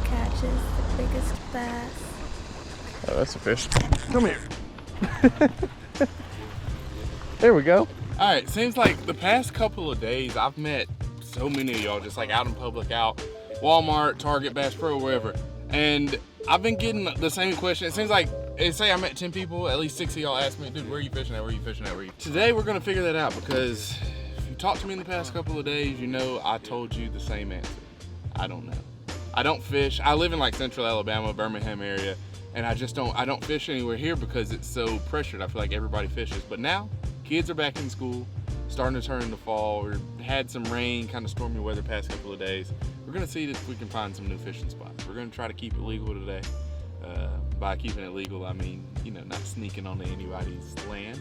catches the biggest bass. Oh, that's a fish. Come here. There we go. All right, seems like the past couple of days I've met so many of y'all just like out in public, out Walmart, Target, Bass Pro, wherever, and I've been getting the same question. It seems like, say I met 10 people, at least 6 of y'all asked me, dude, where are you fishing at? Where are you fishing at? Where are you? Today we're gonna figure that out, because if you talked to me in the past couple of days, you know I told you the same answer. I don't know. I don't fish. I live in like central Alabama, Birmingham area, and I don't fish anywhere here because it's so pressured. I feel like everybody fishes. But now, kids are back in school, starting to turn into fall. We had some rain, kind of stormy weather past couple of days. We're gonna see if we can find some new fishing spots. We're gonna try to keep it legal today. By keeping it legal, I mean, you know, not sneaking onto anybody's land.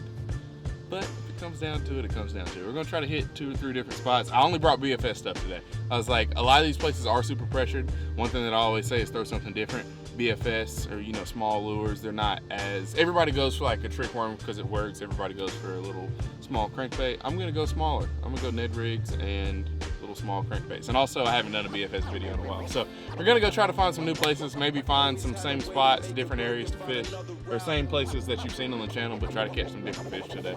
But if it comes down to it, it comes down to it. We're gonna try to hit 2 or 3 different spots. I only brought BFS stuff today. I was like, a lot of these places are super pressured. One thing that I always say is throw something different. BFS, or, you know, small lures, they're not as, everybody goes for like a trick worm because it works. Everybody goes for a little small crankbait. I'm gonna go smaller. I'm gonna go Ned rigs and little small crankbaits. And also, I haven't done a BFS video in a while. So we're gonna go try to find some new places, maybe find some same spots, different areas to fish, or same places that you've seen on the channel, but try to catch some different fish today.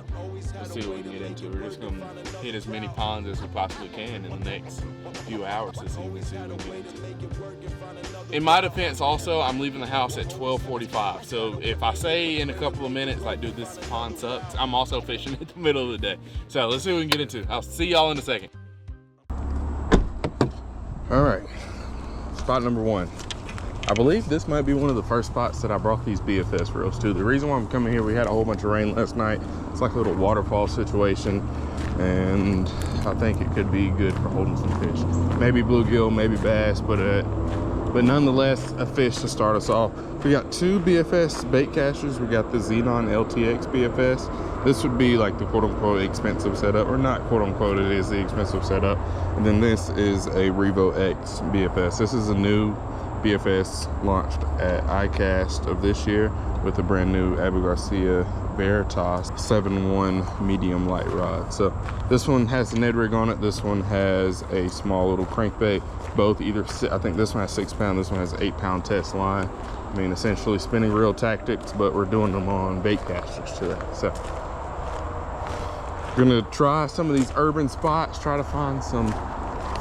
Let's see what we can get into. We're just gonna hit as many ponds as we possibly can in the next few hours to see what we can get into. In my defense also, I'm leaving the house at 12:45. So if I say in a couple of minutes, like, dude, this pond sucks, I'm also fishing at the middle of the day. So let's see what we can get into. I'll see y'all in a second. All right, spot number 1. I believe this might be one of the first spots that I brought these BFS reels to. The reason why I'm coming here, we had a whole bunch of rain last night. It's like a little waterfall situation, and I think it could be good for holding some fish. Maybe bluegill, maybe bass, but nonetheless, a fish to start us off. We got 2 BFS bait casters. We got the Xenon LTX BFS. This would be like the quote-unquote expensive setup, or not quote-unquote, it is the expensive setup. And then this is a Revo X BFS. This is a new BFS launched at ICAST of this year with a brand new Abu Garcia Veritas 7-1 medium light rod. So this one has the Ned rig on it. This one has a small little crankbait. Both either, I think this one has 6 pound, this one has 8 pound test line. I mean, essentially spinning reel tactics, but we're doing them on bait casters today. So we're gonna try some of these urban spots, try to find some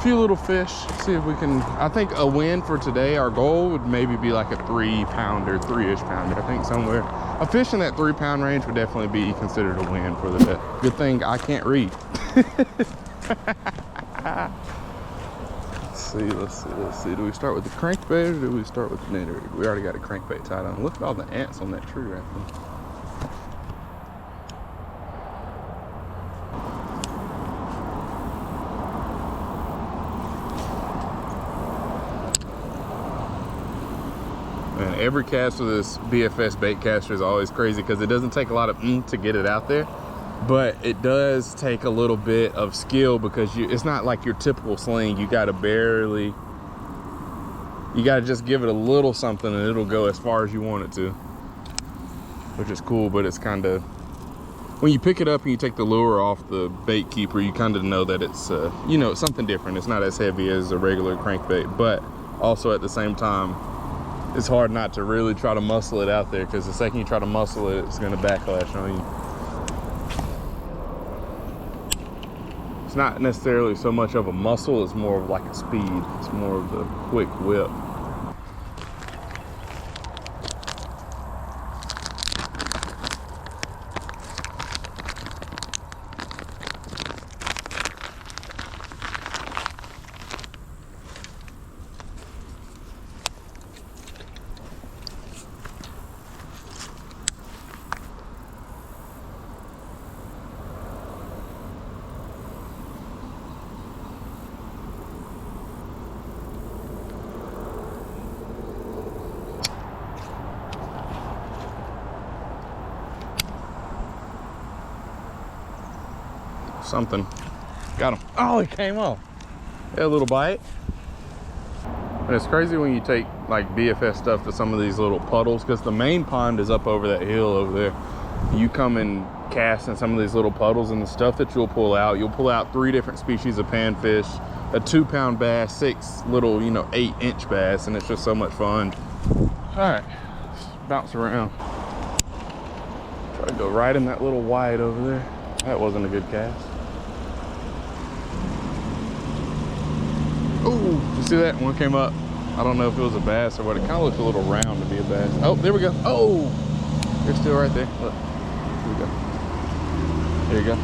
few little fish, see if we can. I think a win for today, our goal would maybe be like a 3 pounder, 3-ish pounder. I think somewhere a fish in that 3 pound range would definitely be considered a win for the day. Good thing I can't read. Let's see. Do we start with the crankbait or do we start with the Ned rig? We already got a crankbait tied on. Look at all the ants on that tree right there. And every cast with this BFS bait caster is always crazy because it doesn't take a lot of to get it out there, but it does take a little bit of skill because it's not like your typical sling. You gotta just give it a little something and it'll go as far as you want it to, which is cool. But it's kind of, when you pick it up and you take the lure off the bait keeper, you kind of know that it's you know, it's something different. It's not as heavy as a regular crankbait, but also at the same time, it's hard not to really try to muscle it out there, because the second you try to muscle it, it's going to backlash on you. It's not necessarily so much of a muscle, it's more of like a speed. It's more of the quick whip. Something. Got him. Oh, he came off. Had a little bite. And it's crazy when you take like BFS stuff to some of these little puddles, because the main pond is up over that hill over there. You come and cast in some of these little puddles, and the stuff that you'll pull out 3 different species of panfish, a 2-pound bass, 6 little, you know, 8-inch bass, and it's just so much fun. All right, let's bounce around. Try to go right in that little white over there. That wasn't a good cast. Oh, you see that? One came up. I don't know if it was a bass or what. It kind of looked a little round to be a bass. Oh, there we go. Oh, they're still right there. Look, here we go. There you go.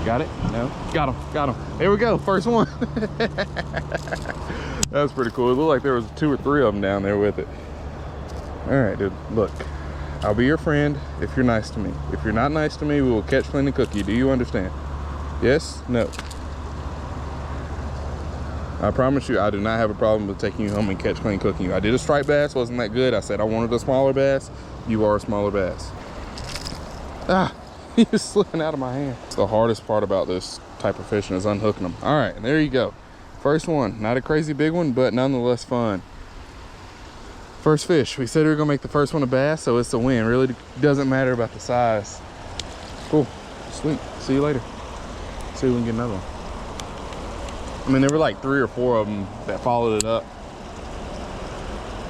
Got it? No? Got him. Got him. There we go. First one. That was pretty cool. It looked like there was 2 or 3 of them down there with it. All right, dude. Look, I'll be your friend if you're nice to me. If you're not nice to me, we will catch, clean, and cook you. Do you understand? Yes? No? I promise you, I do not have a problem with taking you home and catch, clean, cooking you. I did a striped bass, wasn't that good. I said I wanted a smaller bass. You are a smaller bass. Ah, he was slipping out of my hand. The hardest part about this type of fishing is unhooking them. All right, and there you go. First one, not a crazy big one, but nonetheless fun. First fish. We said we were gonna make the first one a bass, so it's a win. Really doesn't matter about the size. Cool, sweet. See you later. See if we can get another one. I mean, there were like 3 or 4 of them that followed it up.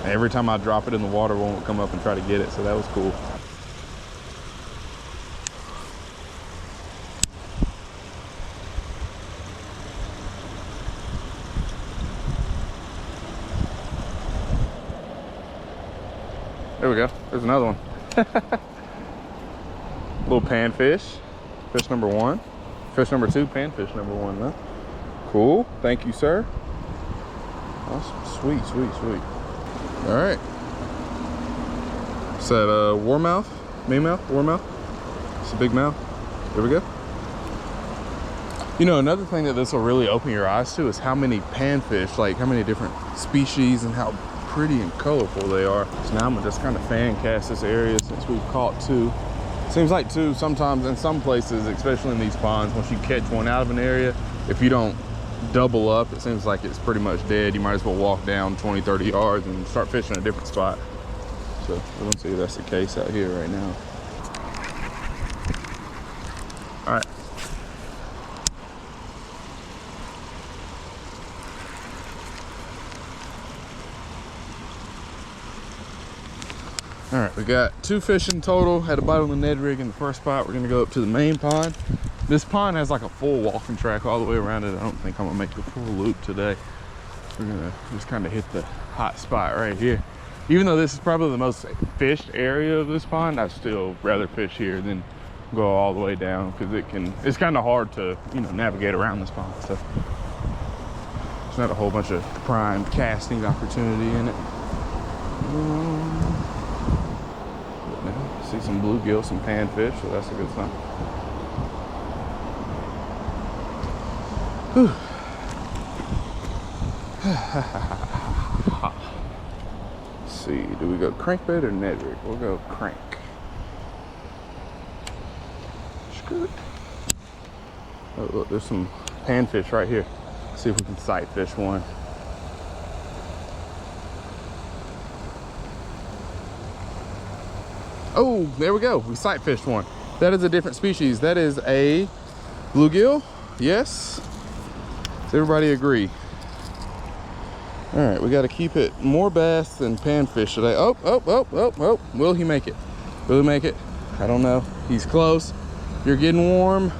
And every time I drop it in the water, one would come up and try to get it, so that was cool. There we go. There's another one. Little panfish. Fish number 1. Fish number 2, panfish number 1, huh? Cool. Thank you, sir. Awesome. Sweet, sweet, sweet. All right. Is that warmouth? Mayemouth? Warmouth? It's a big mouth. There we go. You know, another thing that this will really open your eyes to is how many panfish, like how many different species and how pretty and colorful they are. So now I'm gonna just kind of fan cast this area since we've caught 2. Seems like 2 sometimes in some places, especially in these ponds, once you catch one out of an area, if you don't double up, it seems like it's pretty much dead. You might as well walk down 20, 30 yards and start fishing a different spot. So we're gonna see if that's the case out here right now. All right. All right, we got 2 fish in total. Had a bite on the Ned rig in the first spot. We're gonna go up to the main pond. This pond has like a full walking track all the way around it. I don't think I'm gonna make the full loop today. We're gonna just kind of hit the hot spot right here. Even though this is probably the most fished area of this pond, I still rather fish here than go all the way down because it's kind of hard to, you know, navigate around this pond. So there's not a whole bunch of prime casting opportunity in it. See some bluegill, some panfish, so that's a good sign. Whew. Let's see, do we go crankbait or Ned rig? We'll go crank. Good. Oh, look, there's some panfish right here. Let's see if we can sight fish one. Oh, there we go. We sight fished one. That is a different species. That is a bluegill. Yes. Does everybody agree? All right, we got to keep it more bass than panfish today. Oh. Will he make it? Will he make it? I don't know. He's close. You're getting warm.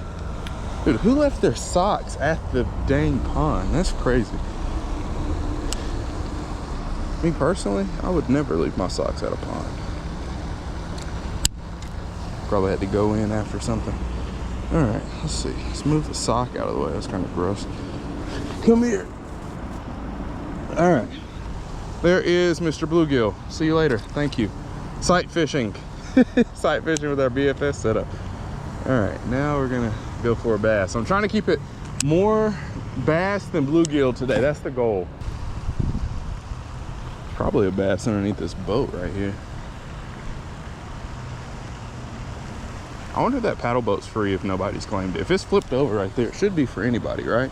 Dude, who left their socks at the dang pond? That's crazy. Me personally, I would never leave my socks at a pond. Probably had to go in after something. All right, let's see. Let's move the sock out of the way. That's kind of gross. Come here. All right. There is Mr. Bluegill. See you later. Thank you. Sight fishing. Sight fishing with our BFS setup. All right, now we're gonna go for a bass. I'm trying to keep it more bass than bluegill today. That's the goal. Probably a bass underneath this boat right here. I wonder if that paddle boat's free if nobody's claimed it. If it's flipped over right there, it should be for anybody, right?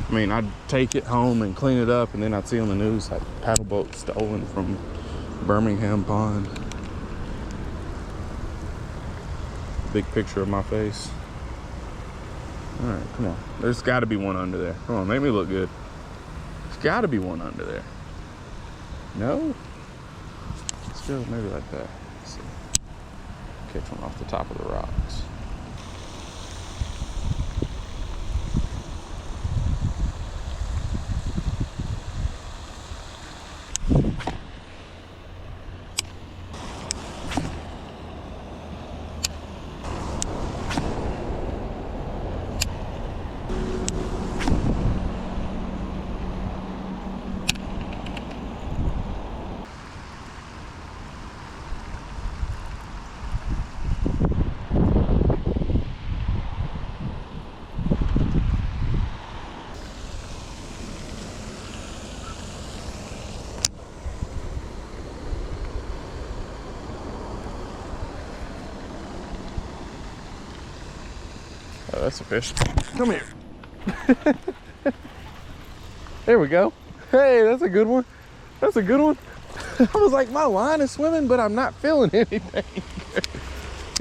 I mean, I'd take it home and clean it up, and then I'd see on the news like paddle boat stolen from Birmingham Pond. Big picture of my face. All right, come on. There's got to be one under there. Come on, make me look good. There's got to be one under there. No? Still maybe like that. Let's see. Catch one off the top of the rocks. Oh, that's a fish. Come here. There we go. Hey, that's a good one. That's a good one. I was like, my line is swimming, but I'm not feeling anything.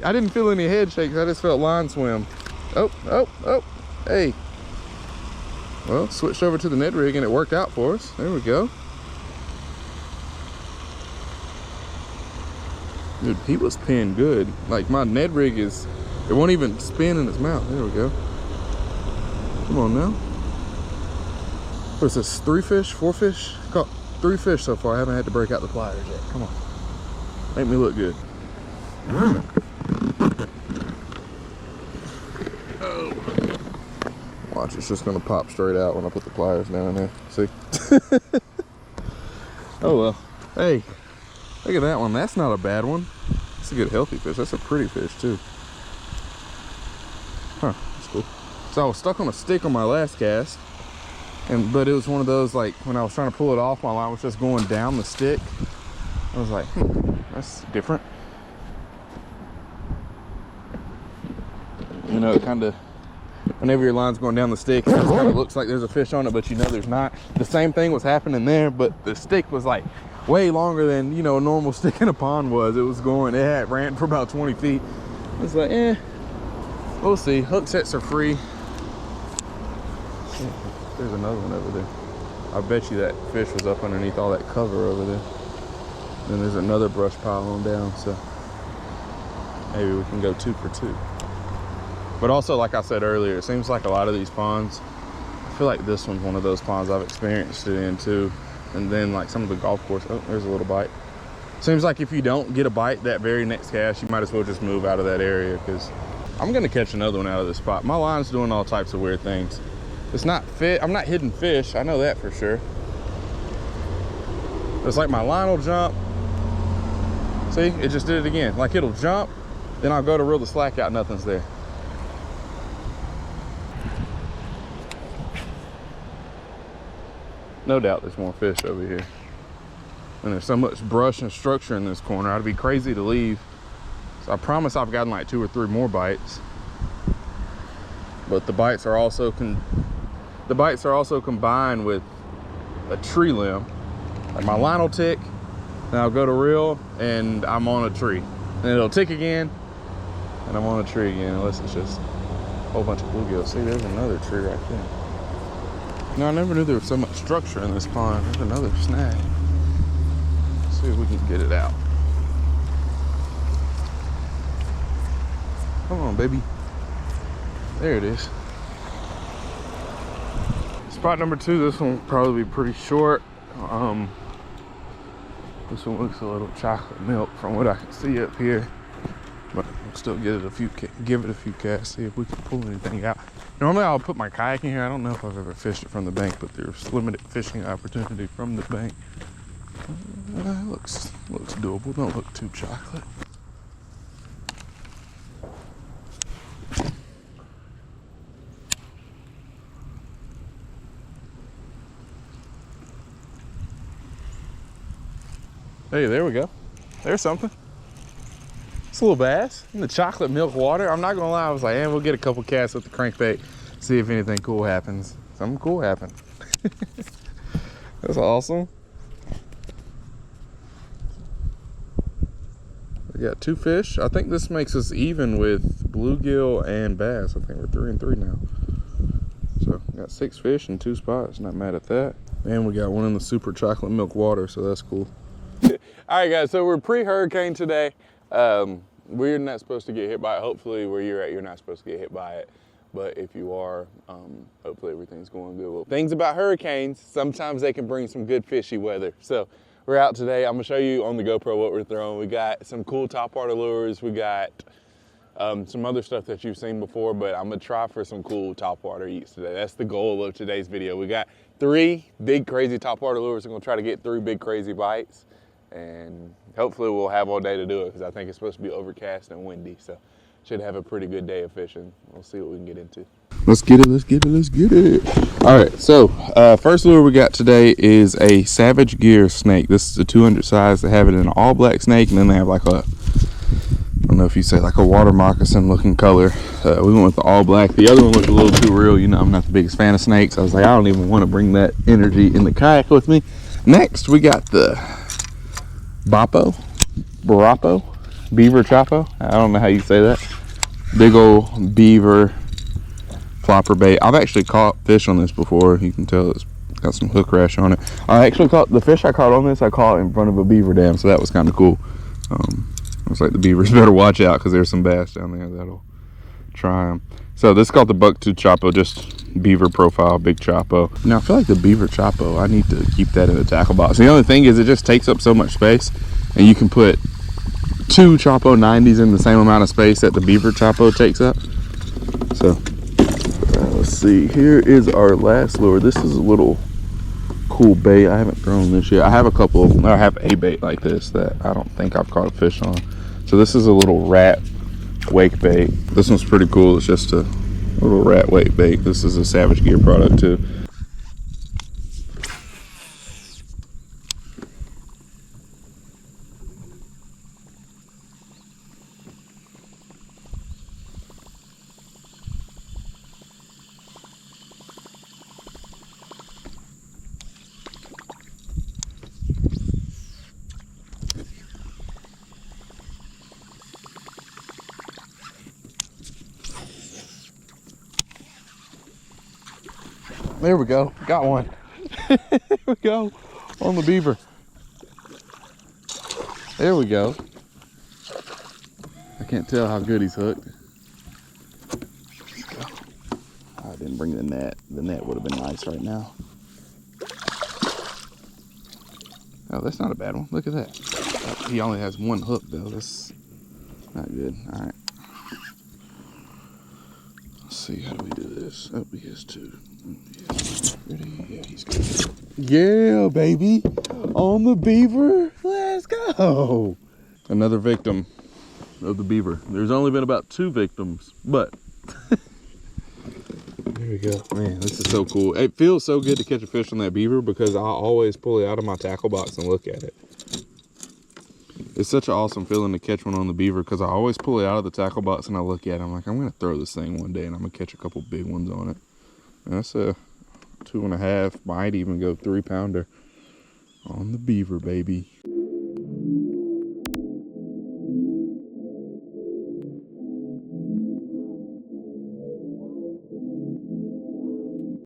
I didn't feel any head shakes. I just felt line swim. Oh, oh, oh. Hey. Well, switched over to the Ned rig and it worked out for us. There we go. Dude, he was pinned good. Like my Ned rig is, it won't even spin in his mouth. There we go. Come on now. What is this, 3 fish, 4 fish? Caught 3 fish so far. I haven't had to break out the pliers yet. Come on. Make me look good. Oh. Watch, it's just gonna pop straight out when I put the pliers down there. See? Oh well. Hey, look at that one. That's not a bad one. That's a good healthy fish. That's a pretty fish too. Huh, that's cool. So I was stuck on a stick on my last cast, but it was one of those, like, when I was trying to pull it off, my line was just going down the stick. I was like, that's different. You know, it kind of, whenever your line's going down the stick, it kind of looks like there's a fish on it, but you know there's not. The same thing was happening there, but the stick was like way longer than, you know, a normal stick in a pond was. It was going, it ran for about 20 feet. I was like, we'll see. Hook sets are free. There's another one over there. I bet you that fish was up underneath all that cover over there. Then there's another brush pile on down, so maybe we can go 2 for 2. But also, like I said earlier, it seems like a lot of these ponds, I feel like this one's one of those ponds I've experienced it in too. And then like some of the golf course, oh, there's a little bite. Seems like if you don't get a bite that very next cast, you might as well just move out of that area, because I'm gonna catch another one out of this spot. My line's doing all types of weird things. It's not fit. I'm not hitting fish. I know that for sure. It's like my line will jump. See, it just did it again. Like it'll jump, then I'll go to reel the slack out, nothing's there. No doubt there's more fish over here. And there's so much brush and structure in this corner. I'd be crazy to leave. So I promise I've gotten like 2 or 3 more bites. But the bites are also combined with a tree limb. Like my line will tick, then I'll go to reel and I'm on a tree. And it'll tick again and I'm on a tree again, unless it's just a whole bunch of bluegills. See, there's another tree right there. No, I never knew there was so much structure in this pond. There's another snag. Let's see if we can get it out. Come on, baby. There it is. Spot number 2, this one will probably be pretty short. This one looks a little chocolate milk from what I can see up here. But we'll still give it a few casts, see if we can pull anything out. Normally I'll put my kayak in here. I don't know if I've ever fished it from the bank, but there's limited fishing opportunity from the bank. Looks doable. Don't look too chocolate. Hey, there we go. There's something. It's a little bass in the chocolate milk water. I'm not gonna lie, I was like, we'll get a couple casts with the crankbait, see if anything cool happens. Something cool happened. That's awesome. We got 2 fish. I think this makes us even with bluegill and bass. I think we're 3 and 3 now. Got 6 fish in 2 spots, not mad at that. And we got one in the super chocolate milk water, so that's cool. All right, guys, so we're pre-hurricane today. We're not supposed to get hit by it. Hopefully where you're at, you're not supposed to get hit by it. But if you are, hopefully everything's going good. Well, things about hurricanes, sometimes they can bring some good fishy weather. So we're out today. I'm gonna show you on the GoPro what we're throwing. We got some cool topwater lures. We got some other stuff that you've seen before, but I'm gonna try for some cool topwater eats today. That's the goal of today's video. We got 3 big crazy topwater lures. We're gonna try to get 3 big crazy bites, and hopefully we'll have all day to do it because I think it's supposed to be overcast and windy. So should have a pretty good day of fishing. We'll see what we can get into. Let's get it, let's get it, let's get it. All right, so first lure we got today is a Savage Gear snake. This is a 200 size. They have it in an all black snake, and then they have like a, I don't know if you say like a water moccasin looking color. We went with the all black. The other one looked a little too real. You know, I'm not the biggest fan of snakes. I was like, I don't even want to bring that energy in the kayak with me. Next, we got the Barapo, Beaver Chapo. I don't know how you say that. Big old beaver flopper bait. I've actually caught fish on this before. You can tell it's got some hook rash on it. I actually caught the fish I caught on this. I caught in front of a beaver dam, so that was kind of cool. I was like, the beavers better watch out because there's some bass down there that'll try them. So this is called the Bucktooth Chapo, just beaver profile, big Chapo. Now I feel like the beaver Chapo, I need to keep that in the tackle box. The only thing is it just takes up so much space, and you can put 2 Chapo 90s in the same amount of space that the beaver Chapo takes up. So let's see, here is our last lure. This is a little cool bait. I haven't thrown this yet. I have a bait like this that I don't think I've caught a fish on. So this is a little rat wake bait. This one's pretty cool. It's just a little rat wake bait. This is a Savage Gear product too. There we go, got one. There we go, on the beaver. There we go. I can't tell how good he's hooked. Let's go. I didn't bring the net. The net would have been nice right now. Oh, that's not a bad one. Look at that. He only has 1 hook though. That's not good. All right. Let's see, how do we do this? Oh, he has 2. Ready? Yeah, he's good. Yeah, baby. On the beaver. Let's go. Another victim of the beaver. There's only been about 2 victims, but there we go. Man, this is so cool. It feels so good to catch a fish on that beaver because I always pull it out of my tackle box and look at it. It's such an awesome feeling to catch one on the beaver because I always pull it out of the tackle box and I look at it. I'm like, I'm going to throw this thing one day and I'm going to catch a couple big ones on it. And that's a 2.5, might even go 3 pounder on the beaver, baby.